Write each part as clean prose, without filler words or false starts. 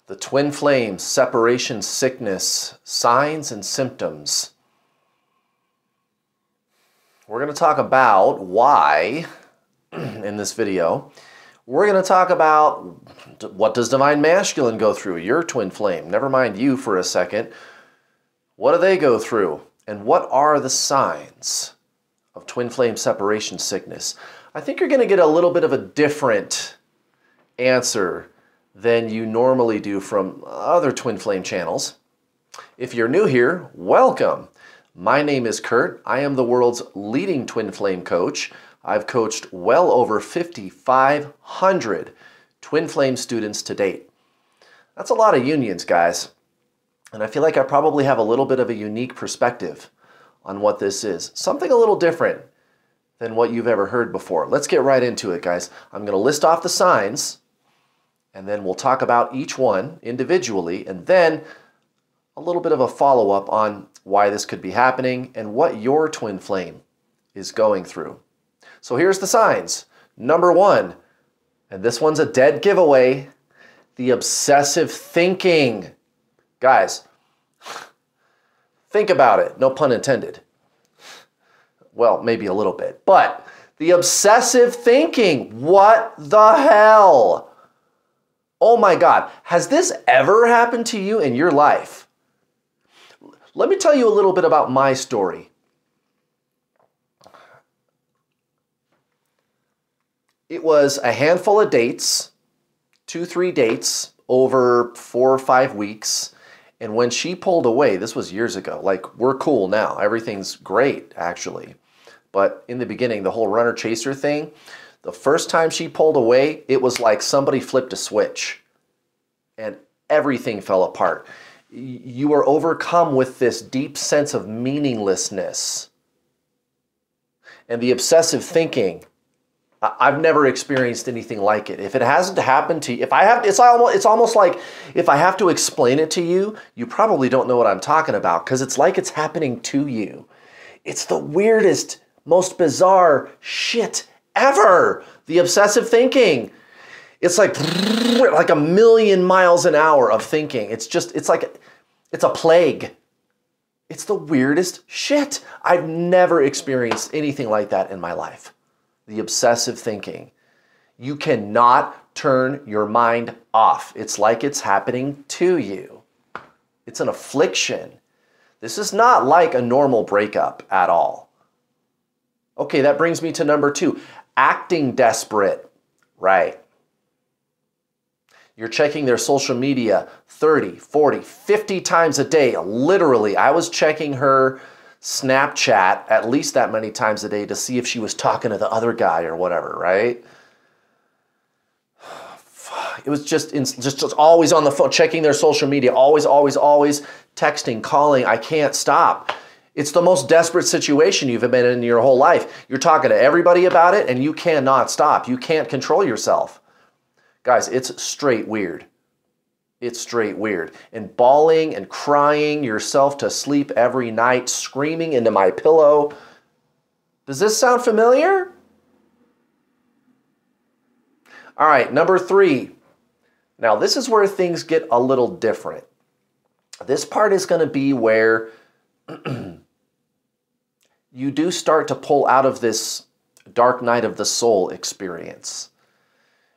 The twin flame separation sickness, signs and symptoms. We're going to talk about why in this video. We're going to talk about what does divine masculine go through, your twin flame. Never mind you for a second. What do they go through? And what are the signs of twin flame separation sickness? I think you're going to get a little bit of a different answer than you normally do from other twin flame channels. If you're new here, welcome. My name is Kurt. I am the world's leading twin flame coach. I've coached well over 5,500 twin flame students to date. That's a lot of unions, guys. And I feel like I probably have a little bit of a unique perspective on what this is. Something a little different than what you've ever heard before. Let's get right into it, guys. I'm going to list off the signs, and then we'll talk about each one individually, and then a little bit of a follow-up on why this could be happening and what your twin flame is going through. So here's the signs. Number one, and this one's a dead giveaway, the obsessive thinking. Guys, think about it. No pun intended. Well, maybe a little bit, but the obsessive thinking. What the hell? Oh my God, has this ever happened to you in your life? Let me tell you a little bit about my story. It was a handful of dates, 2-3 dates over 4 or 5 weeks. And when she pulled away, this was years ago, like we're cool now. Everything's great, actually. But in the beginning, the whole runner-chaser thing, the first time she pulled away, it was like somebody flipped a switch and everything fell apart. You were overcome with this deep sense of meaninglessness and the obsessive thinking. I've never experienced anything like it. If it hasn't happened to you, it's almost like if I have to explain it to you, you probably don't know what I'm talking about because it's like it's happening to you. It's the weirdest, most bizarre shit ever. The obsessive thinking. It's like a million miles an hour of thinking. It's a plague. It's the weirdest shit. I've never experienced anything like that in my life. The obsessive thinking. You cannot turn your mind off. It's like it's happening to you. It's an affliction. This is not like a normal breakup at all. Okay, that brings me to number 2. Acting desperate. Right. You're checking their social media 30, 40, 50 times a day. Literally, I was checking her Snapchat at least that many times a day to see if she was talking to the other guy or whatever, right? It was just always on the phone, checking their social media, always texting, calling. I can't stop. It's the most desperate situation you've been in your whole life. You're talking to everybody about it and you cannot stop. You can't control yourself. Guys, it's straight weird. It's straight weird. And bawling and crying yourself to sleep every night, screaming into my pillow. Does this sound familiar? All right, number 3. Now, this is where things get a little different. This part is going to be where you do start to pull out of this dark night of the soul experience.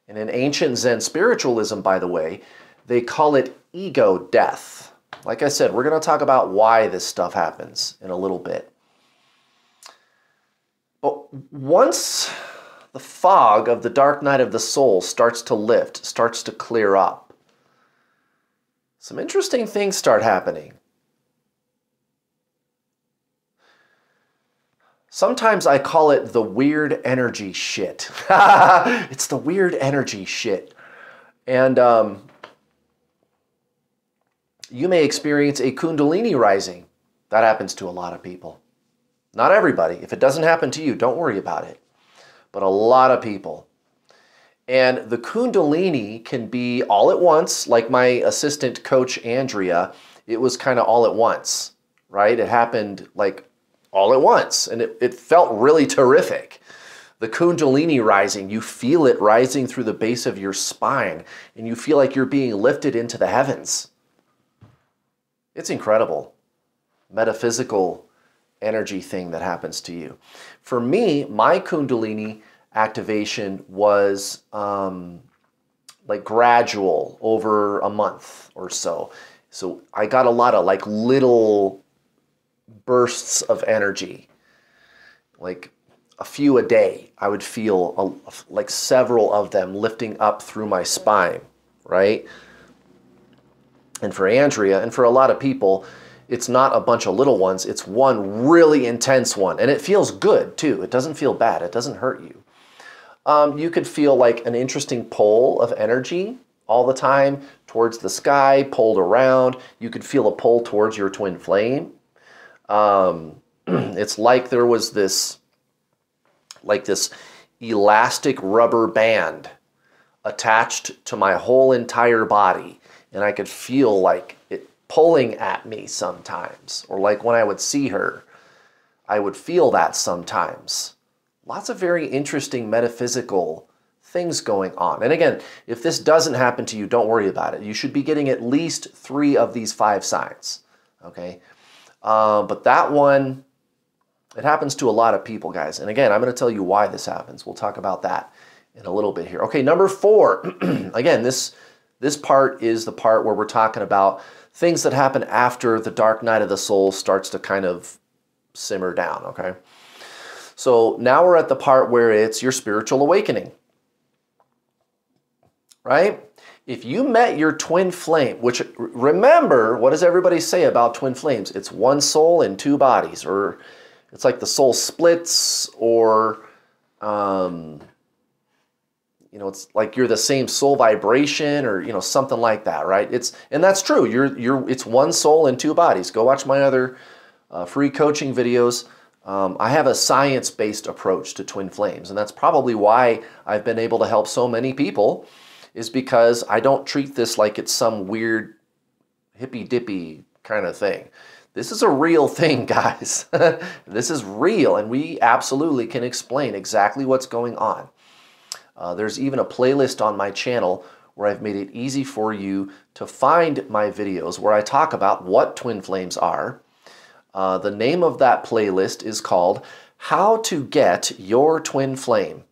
And in ancient Zen spiritualism, by the way, they call it ego death. Like I said, we're going to talk about why this stuff happens in a little bit. But once the fog of the dark night of the soul starts to lift, starts to clear up, some interesting things start happening. Sometimes I call it the weird energy shit. It's the weird energy shit. And you may experience a kundalini rising. That happens to a lot of people. Not everybody. If it doesn't happen to you, don't worry about it. But a lot of people. And the kundalini can be all at once, like my assistant coach, Andrea. It was kind of all at once, right? It happened like all at once, and it felt really terrific. The Kundalini rising, you feel it rising through the base of your spine, and you feel like you're being lifted into the heavens. It's incredible. Metaphysical energy thing that happens to you. For me, my Kundalini activation was like gradual over a month or so. So I got a lot of like little bursts of energy, like a few a day. I would feel like several of them lifting up through my spine, right? And for Andrea and for a lot of people, it's not a bunch of little ones. It's one really intense one. And it feels good too. It doesn't feel bad. It doesn't hurt you. You could feel like an interesting pull of energy all the time towards the sky, pulled around. You could feel a pull towards your twin flame. It's like there was this elastic rubber band attached to my whole entire body, and I could feel like it pulling at me sometimes, or like when I would see her, I would feel that sometimes. Lots of very interesting metaphysical things going on. And again, if this doesn't happen to you, don't worry about it. You should be getting at least 3 of these 5 signs, okay? But that one, it happens to a lot of people, guys. And again, I'm going to tell you why this happens. We'll talk about that in a little bit here. Okay, number 4. Again, this part is the part where we're talking about things that happen after the dark night of the soul starts to kind of simmer down, okay? So now we're at the part where it's your spiritual awakening, right? If you met your twin flame, which, remember, what does everybody say about twin flames? It's one soul in 2 bodies, or it's like the soul splits, or, you know, it's like you're the same soul vibration, or, you know, something like that, right? And that's true. It's one soul in 2 bodies. Go watch my other free coaching videos. I have a science-based approach to twin flames, and that's probably why I've been able to help so many people, is because I don't treat this like it's some weird hippy-dippy kind of thing. This is a real thing, guys. This is real, and we absolutely can explain exactly what's going on. There's even a playlist on my channel where I've made it easy for you to find my videos where I talk about what twin flames are. The name of that playlist is called How to Get Your Twin Flame.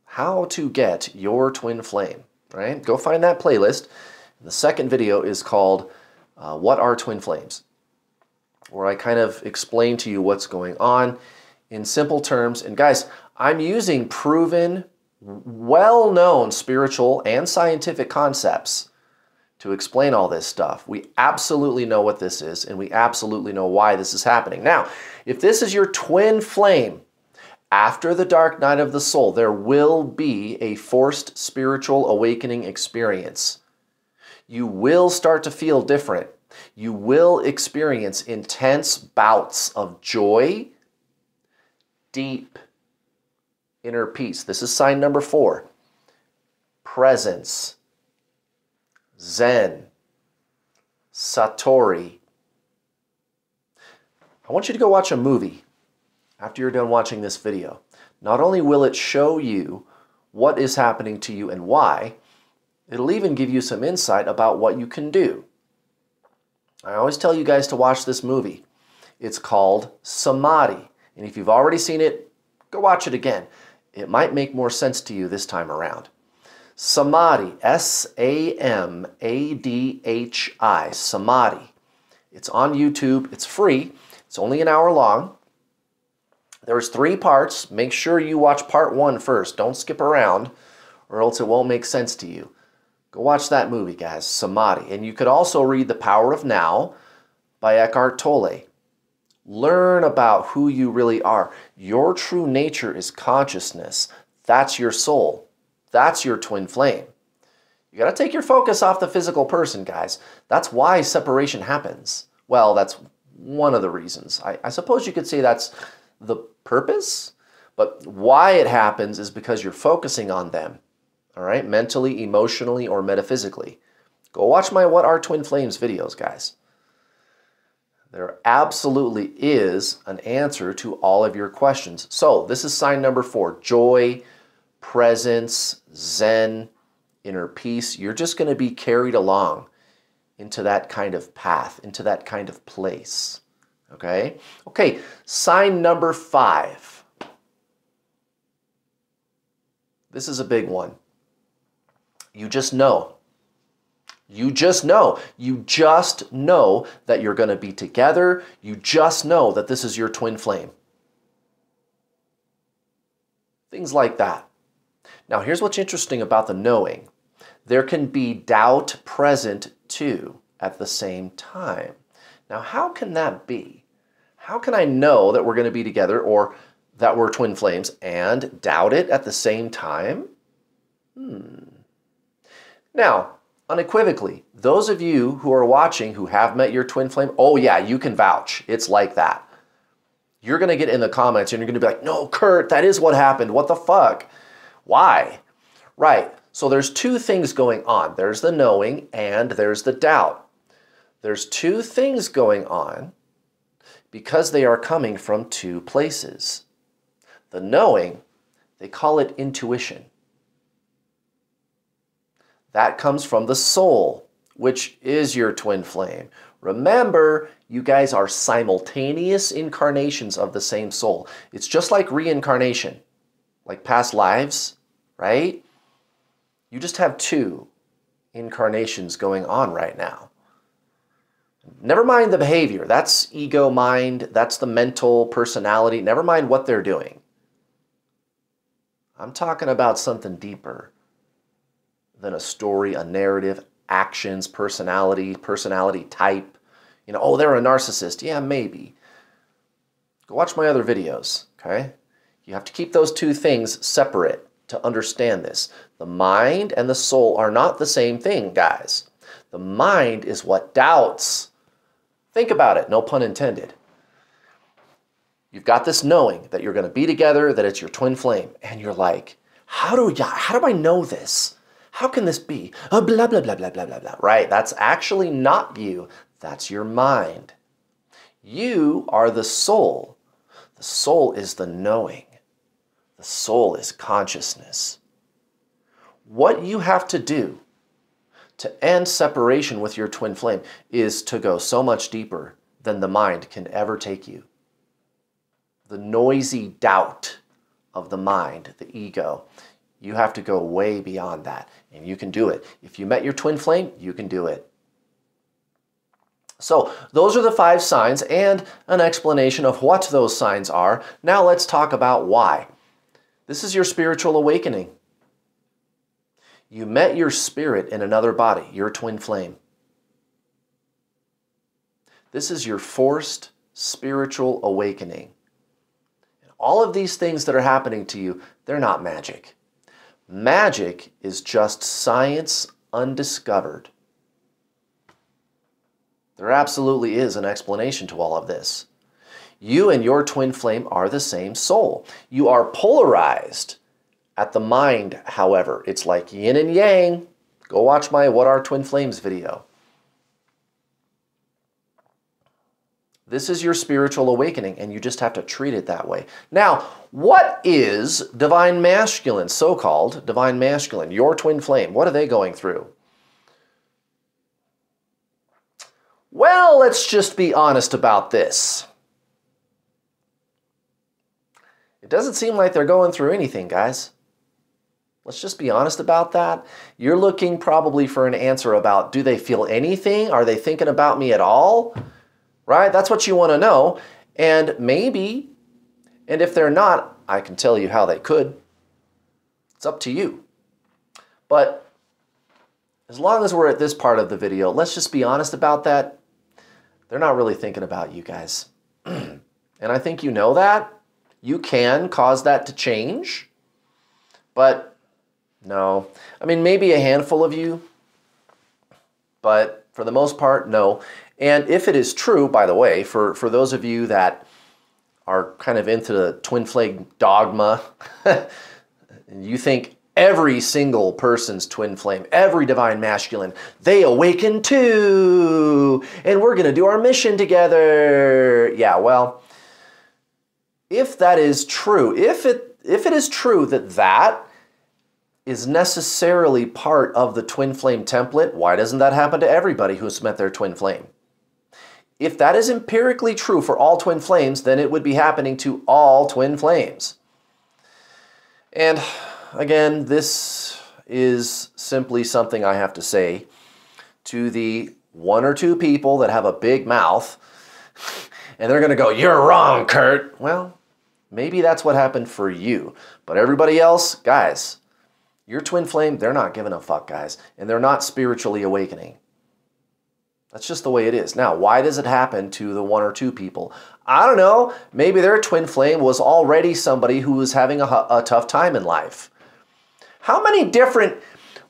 How to Get Your Twin Flame, right? Go find that playlist. The second video is called What Are Twin Flames, where I kind of explain to you what's going on in simple terms. And guys, I'm using proven, well-known spiritual and scientific concepts to explain all this stuff. We absolutely know what this is, and we absolutely know why this is happening. Now, if this is your twin flame, after the dark night of the soul, there will be a forced spiritual awakening experience. You will start to feel different. You will experience intense bouts of joy, deep inner peace. This is sign number 4. Presence, Zen, Satori. I want you to go watch a movie after you're done watching this video. Not only will it show you what is happening to you and why, it'll even give you some insight about what you can do. I always tell you guys to watch this movie. It's called Samadhi. And if you've already seen it, go watch it again. It might make more sense to you this time around. Samadhi, S-A-M-A-D-H-I, Samadhi. It's on YouTube. It's free. It's only an hour long. There's 3 parts. Make sure you watch part 1 first. Don't skip around, or else it won't make sense to you. Go watch that movie, guys, Samadhi. And you could also read The Power of Now by Eckhart Tolle. Learn about who you really are. Your true nature is consciousness. That's your soul. That's your twin flame. You got to take your focus off the physical person, guys. That's why separation happens. Well, that's one of the reasons. I suppose you could say that's the purpose, but why it happens is because you're focusing on them, all right? Mentally, emotionally, or metaphysically. Go watch my What Are Twin Flames videos, guys. There absolutely is an answer to all of your questions. So this is sign number 4, joy, presence, zen, inner peace. You're just going to be carried along into that kind of path, into that kind of place. Okay? Okay, sign number 5. This is a big one. You just know. You just know. You just know that you're going to be together. You just know that this is your twin flame. Things like that. Now, here's what's interesting about the knowing. There can be doubt present too at the same time. Now, how can that be? How can I know that we're going to be together or that we're twin flames and doubt it at the same time? Now, unequivocally, those of you who are watching who have met your twin flame, oh yeah, you can vouch. It's like that. You're going to get in the comments and you're going to be like, no, Kurt, that is what happened. What the fuck? Why? Right. So there's two things going on. There's the knowing and there's the doubt. There's two things going on because they are coming from two places. The knowing, they call it intuition. That comes from the soul, which is your twin flame. Remember, you guys are simultaneous incarnations of the same soul. It's just like reincarnation, like past lives, right? You just have two incarnations going on right now. Never mind the behavior. That's ego mind. That's the mental personality. Never mind what they're doing. I'm talking about something deeper than a story, a narrative, actions, personality type. You know, oh, they're a narcissist. Yeah, maybe. Go watch my other videos, okay? You have to keep those two things separate to understand this. The mind and the soul are not the same thing, guys. The mind is what doubts. Think about it, no pun intended. You've got this knowing that you're going to be together, that it's your twin flame, and you're like, how do I know this? How can this be? Oh, blah, blah, blah, blah, blah, blah, blah. Right, that's actually not you. That's your mind. You are the soul. The soul is the knowing. The soul is consciousness. What you have to do to end separation with your twin flame is to go so much deeper than the mind can ever take you. The noisy doubt of the mind, the ego, you have to go way beyond that, and you can do it. If you met your twin flame, you can do it. So those are the 5 signs and an explanation of what those signs are. Now let's talk about why. This is your spiritual awakening. You met your spirit in another body, your twin flame. This is your forced spiritual awakening. And all of these things that are happening to you, they're not magic. Magic is just science undiscovered. There absolutely is an explanation to all of this. You and your twin flame are the same soul. You are polarized at the mind, however. It's like yin and yang. Go watch my What Are Twin Flames video. This is your spiritual awakening, and you just have to treat it that way. Now, what is divine masculine, so-called divine masculine, your twin flame? What are they going through? Well, let's just be honest about this. It doesn't seem like they're going through anything, guys. Let's just be honest about that. You're looking probably for an answer about, do they feel anything? Are they thinking about me at all? Right? That's what you want to know. And maybe, and if they're not, I can tell you how they could. It's up to you. But as long as we're at this part of the video, let's just be honest about that. They're not really thinking about you guys. And I think you know that. You can cause that to change. But no. I mean, maybe a handful of you. But for the most part, no. And if it is true, by the way, for those of you that are kind of into the twin flame dogma, and you think Every single person's twin flame, every divine masculine, they awaken too, and we're going to do our mission together. Yeah, well, if that is true, if it is true that that is necessarily part of the twin flame template, why doesn't that happen to everybody who's met their twin flame? If that is empirically true for all twin flames, then it would be happening to all twin flames. And again, this is simply something I have to say to the 1 or 2 people that have a big mouth, and they're going to go, "You're wrong, Kurt." Well, maybe that's what happened for you. But everybody else, guys, your twin flame, they're not giving a fuck, guys. And they're not spiritually awakening. That's just the way it is. Now, why does it happen to the 1 or 2 people? I don't know. Maybe their twin flame was already somebody who was having a tough time in life. How many different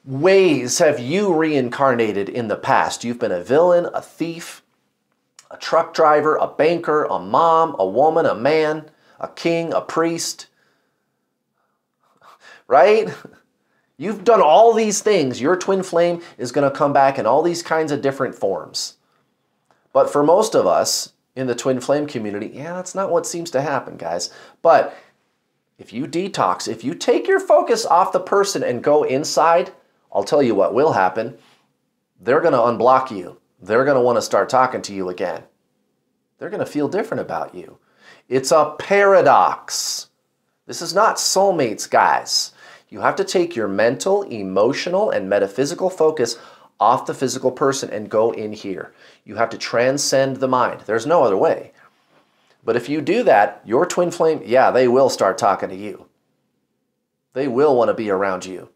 ways have you reincarnated in the past? You've been a villain, a thief, a truck driver, a banker, a mom, a woman, a man, a king, a priest, right? You've done all these things. Your twin flame is going to come back in all these kinds of different forms. But for most of us in the twin flame community, yeah, that's not what seems to happen, guys. But if you detox, if you take your focus off the person and go inside, I'll tell you what will happen. They're going to unblock you. They're going to want to start talking to you again. They're going to feel different about you. It's a paradox. This is not soulmates, guys. You have to take your mental, emotional, and metaphysical focus off the physical person and go in here. You have to transcend the mind. There's no other way. But if you do that, your twin flame, yeah, they will start talking to you. They will want to be around you.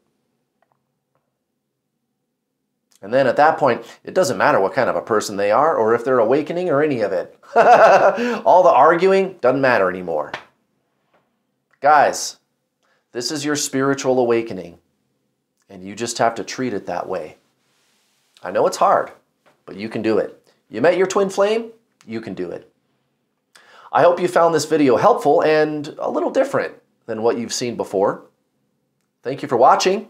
And then at that point, it doesn't matter what kind of a person they are or if they're awakening or any of it. All the arguing doesn't matter anymore. Guys, this is your spiritual awakening, and you just have to treat it that way. I know it's hard, but you can do it. You met your twin flame, you can do it. I hope you found this video helpful and a little different than what you've seen before. Thank you for watching.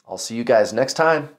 I'll see you guys next time.